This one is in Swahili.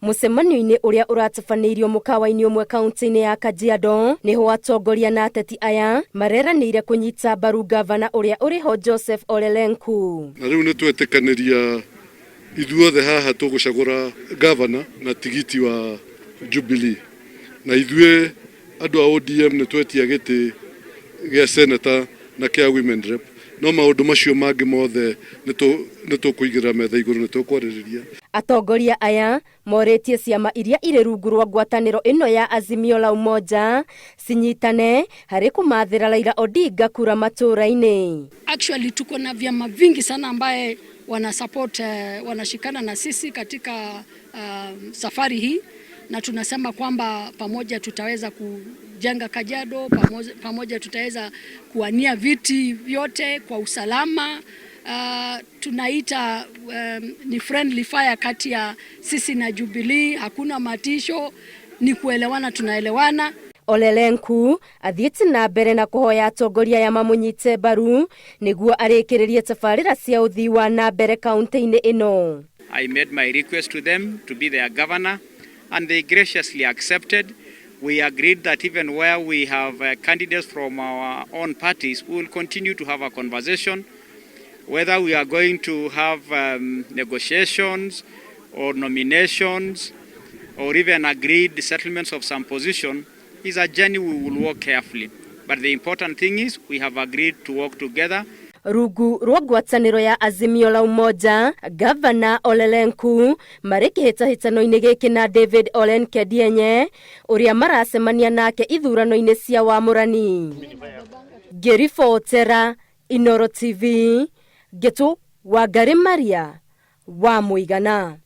Mucemanio-inĩ ũrĩa ũratabanĩirio mũkawa-inĩ ũmwe kaunti-inĩ ya Kajiado niho atongoria na ateti aya mareranĩire kũnyita mbaru ngavana ũrĩa ũrĩho Joseph Ole Lenku. Na rĩu nĩ twetĩkanĩria ithuothe haha tũgũcagũra ngavana na tigiti wa Jubilee. Na ithuĩ andũ a ODM nĩ twetia gĩtĩ gĩa senator na kĩa women rep. No maũndũ macio mangĩ mothe nĩ tũkũigĩra metha igũrũ, nĩ tũkwarĩrĩria. Atongoria aya morĩtie ciama iria irĩ rungu rwa ngwatanĩro ĩno ya Azimio la Umoja cinyitane harĩ kũmathĩra Raila Odinga kura matũra-inĩ. Actually tuko na vyama vingi sana ambaye wanasupport wanashikana na sisi katika safari hii, na tunasema kwamba pamoja tutaweza kujenga Kajiado, pamoja tutaweza kuwania viti vyote kwa usalama. Tunaita ni friendly fire kati ya sisi na Jubilee, hakuna matisho, ni kuelewana, tunaelewana. Ole Lenku athiĩte na mbere na kũhoya atongoria ya mamũnyite mbaru nĩguo arĩkĩrĩrie tabarĩra cia ũthii wa na mbere kaunti-inĩ ĩno. I made my request to them to be their governor and they graciously accepted. We agreed that even where we have candidates from our own parties, we will continue to have a conversation. Whether we are going to have negotiations or nominations or even agreed settlements of some position is a journey we will walk carefully. But the important thing is we have agreed to work together. Rungu rwa ngwatanĩro ya Azimio la Umoja, Gavana Ole Lenku marĩ kĩhĩtahĩtano-inĩ gĩkĩ na David Ole Nkedienye ũrĩa maracemania nake ithurano-inĩ cia wamũrani. Ngĩribotera Inooro TV, Getu Wangari Maria wa Mũigana.